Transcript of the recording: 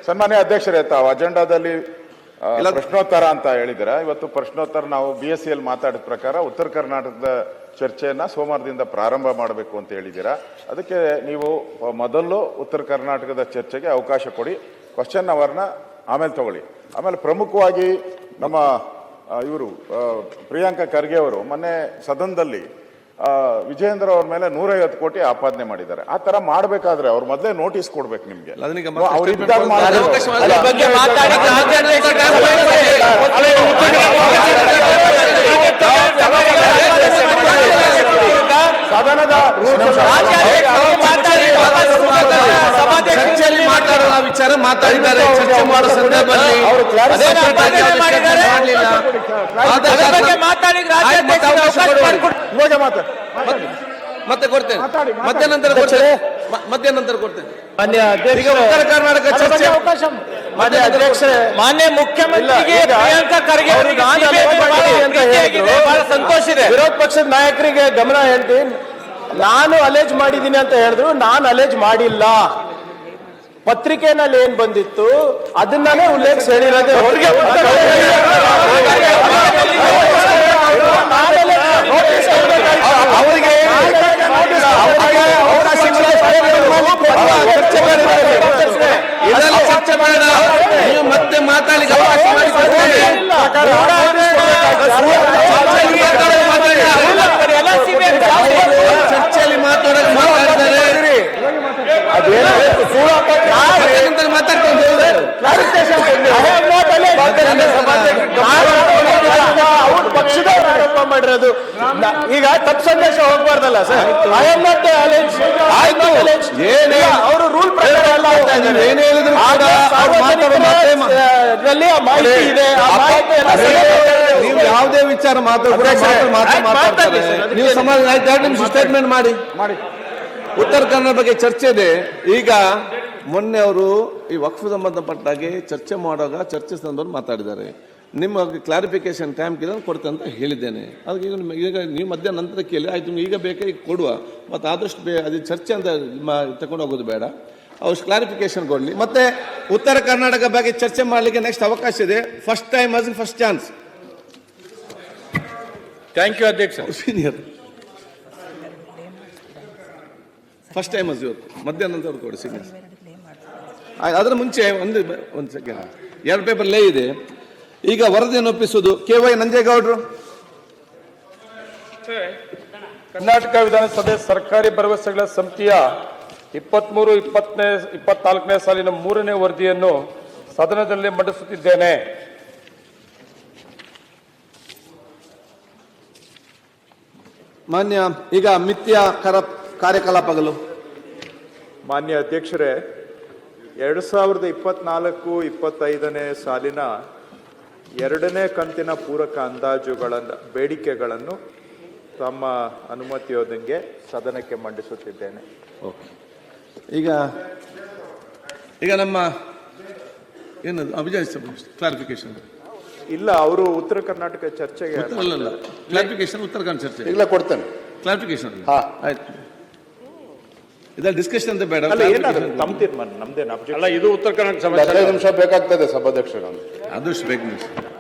ಸನ್ಮಾನ್ಯ ಅಧ್ಯಕ್ಷರೇ, ತಾವು ಅಜೆಂಡಾದಲ್ಲಿ ಪ್ರಶ್ನೋತ್ತರ ಅಂತ ಹೇಳಿದಿರ. ಇವತ್ತು ಪ್ರಶ್ನೋತ್ತರ ನಾವು BSc ಮಾತಾಡಿದ ಪ್ರಕಾರ ಉತ್ತರ ಕರ್ನಾಟಕದ ಚರ್ಚೆಯನ್ನ ಸೋಮವಾರದಿಂದ ಪ್ರಾರಂಭ ಮಾಡಬೇಕು ಅಂತ ಹೇಳಿದ್ದೀರಾ. ಅದಕ್ಕೆ ನೀವು ಮೊದಲು ಉತ್ತರ ಕರ್ನಾಟಕದ ಚರ್ಚೆಗೆ ಅವಕಾಶ ಕೊಡಿ, ಕ್ವಶನ್ ಅವರ್ನ ಆಮೇಲೆ ತಗೊಳ್ಳಿ. ಆಮೇಲೆ ಪ್ರಮುಖವಾಗಿ ನಮ್ಮ ಇವರು ಪ್ರಿಯಾಂಕಾ ಖರ್ಗೆ ಅವರು ಮೊನ್ನೆ ಸದನದಲ್ಲಿ ವಿಜಯೇಂದ್ರ ಅವ್ರ ಮೇಲೆ 150 ಕೋಟಿ ಆಪಾದನೆ ಮಾಡಿದ್ದಾರೆ. ಆ ತರ ಮಾಡಬೇಕಾದ್ರೆ ಅವ್ರು ಮೊದಲೇ ನೋಟಿಸ್ ಕೊಡ್ಬೇಕು ನಿಮ್ಗೆ. ಸದನದ ಚರ್ಚೆಯಲ್ಲಿ ಮಾತಾಡುವ ವಿಚಾರ ಮಾತಾಡಿದ್ದಾರೆ. ಚರ್ಚೆ ಮಾಡೋ ಸಂದರ್ಭದಲ್ಲಿ ಮತ್ತೆ ಕೊಡ್ತೇನೆ, ಮಧ್ಯಾಹ್ನ ಕೊಡ್ತೇನೆ. ಉತ್ತರ ಕರ್ನಾಟಕ ಚರ್ಚೆ ಅವಕಾಶ. ಮಾನ್ಯ ಮುಖ್ಯಮಂತ್ರಿಗೆ ಪ್ರಿಯಾಂಕಾ ಖರ್ಗೆ ಅವರಿಗೆ ಬಹಳ ಸಂತೋಷ ಇದೆ. ವಿರೋಧ ಪಕ್ಷದ ನಾಯಕರಿಗೆ ಗಮನ ಹೇಳ್ತೀನಿ. ನಾನು ಅಲೇಜ್ ಮಾಡಿದ್ದೀನಿ ಅಂತ ಹೇಳಿದ್ರು, ನಾನು ಅಲೇಜ್ ಮಾಡಿಲ್ಲ. ಪತ್ರಿಕೆನಲ್ಲಿ ಏನ್ ಬಂದಿತ್ತು ಅದನ್ನೇ ಉಲ್ಲೇಖಿಸಿ ಹೇಳಿರೋದು. ಅವರಿಗೆ ಚರ್ಚೆ ಬೇಡ, ನೀವು ಮತ್ತೆ ಮಾತಾಡಲಿಕ್ಕೆ ಅವಕಾಶ ಮಾಡಿಕೊಡ್ತೇನೆ. ಚರ್ಚೆಯಲ್ಲಿ ಮಾತಾಡೋಕೆ ಮಾತಾಡಿದ್ದಾರೆ. ಪಕ್ಷದವರು ಆರೋಪ ಮಾಡಿರೋದು ಈಗ ತಪ್ಪು ಸಂದೇಶ ಹೋಗ್ಬಾರ್ದಲ್ಲ ಸರ್. ಅವರು ರೂಲ್ ಪ್ರಕಾರ ಏನ್ ಹೇಳಿದ್ರು ನೀವು ಯಾವುದೇ ವಿಚಾರ ಮಾತಾಡ್ತಾರೆ. ನೀವು ಸಮಾಜ 2 ನಿಮಿಷ ಸ್ಟೇಟ್ಮೆಂಟ್ ಮಾಡಿ. ಉತ್ತರ ಕನ್ನಡ ಬಗ್ಗೆ ಚರ್ಚೆ ಇದೆ. ಈಗ ಮೊನ್ನೆ ಅವರು ಈ ವಕ್ಫ್ ಸಂಬಂಧಪಟ್ಟಾಗೆ ಚರ್ಚೆ ಮಾಡುವಾಗ ಚರ್ಚೆ ಸಂದರ್ಭದಲ್ಲಿ ಮಾತಾಡಿದ್ದಾರೆ. ನಿಮ್ಮ ಕ್ಲಾರಿಫಿಕೇಶನ್ ಟೈಮ್ ಕೇಳಿದ್ರೆ ಕೊಡ್ತೇನೆ ಅಂತ ಹೇಳಿದ್ದೇನೆ. ಅದಕ್ಕೆ ಈಗ ನೀವು ಮಧ್ಯಾಹ್ನ ನಂತರ ಕೇಳಿ ಆಯ್ತು, ಈಗ ಬೇಕಾಗಿ ಕೊಡುವ, ಮತ್ತು ಆದಷ್ಟು ಅದು ಚರ್ಚೆ ಅಂತ ತಗೊಂಡು ಹೋಗೋದು ಬೇಡ. ಅವ್ರು ಕ್ಲಾರಿಫಿಕೇಶನ್ ಕೊಡಲಿ. ಮತ್ತೆ ಉತ್ತರ ಕರ್ನಾಟಕ ಬಗ್ಗೆ ಚರ್ಚೆ ಮಾಡಲಿಕ್ಕೆ ನೆಕ್ಸ್ಟ್ ಅವಕಾಶ ಇದೆ. First time as in first chance. Thank you ಅಧ್ಯಕ್ಷ. ಸೀನಿಯರ್ ಫಸ್ಟ್ ಟೈಮ್ ಅಸ್ ಇವತ್ತು ಮಧ್ಯಾಹ್ನ ನಂತರ ಕೊಡಿ ಸೀನಿಯರ್. ಅದರ ಮುಂಚೆ ಒಂದು ಸೆಕೆಂಡ್, 2 ಪೇಪರ್ ಲೇ ಇದೆ. ಈಗ ವರದಿಯನ್ನು ಒಪ್ಪಿಸುವುದು KY ನಂಜೇಗೌಡರು. ಕರ್ನಾಟಕ ವಿಧಾನಸಭೆ ಸರ್ಕಾರಿ ಭರವಸೆಗಳ ಸಮಿತಿಯ 23-24ನೇ ಸಾಲಿನ 3ನೇ ವರದಿಯನ್ನು ಸದನದಲ್ಲಿ ಮಂಡಿಸುತ್ತಿದ್ದೇನೆ. ಮಾನ್ಯ ಈಗ ಮಿಥ್ಯ ಕಾರ್ಯಕಲಾಪಗಳು. ಮಾನ್ಯ ಅಧ್ಯಕ್ಷರೇ, 2024-25ನೇ ಸಾಲಿನ 2ನೇ ಕಂತಿನ ಪೂರಕ ಅಂದಾಜುಗಳನ್ನು ಬೇಡಿಕೆಗಳನ್ನು ತಮ್ಮ ಅನುಮತಿಯೊಂದಿಗೆ ಸದನಕ್ಕೆ ಮಂಡಿಸುತ್ತಿದ್ದೇನೆ. ಓಕೆ. ಈಗ ನಮ್ಮ ಏನದು ಅಭಿಜಯ್ ಕ್ಲಾರಿಫಿಕೇಶನ್ ಇಲ್ಲ, ಅವರು ಉತ್ತರ ಕರ್ನಾಟಕ ಚರ್ಚೆಗೆ ಅಲ್ಲ ಕ್ಲಾರಿಫಿಕೇಶನ್ ಉತ್ತರ ಕನ್ನಡ ಚರ್ಚೆ ಇಲ್ಲ ಕೊಡ್ತೇನೆ. ಕ್ಲಾರಿಫಿಕೇಶನ್ ಆಯ್ತು. ಇದರ ಡಿಸ್ಕಷನ್ ಅಂತ ಬೇಡ. ತಮ್ಮ ತೀರ್ಮಾನ, ನಮ್ದೇನು ಅಲ್ಲ, ಇದು ಉತ್ತರ ಕರ್ನಾಟಕ 15 ನಿಮಿಷ ಬೇಕಾಗ್ತದೆ ಸಭಾಧ್ಯಕ್ಷರು. ಆದಷ್ಟು ಬೇಗ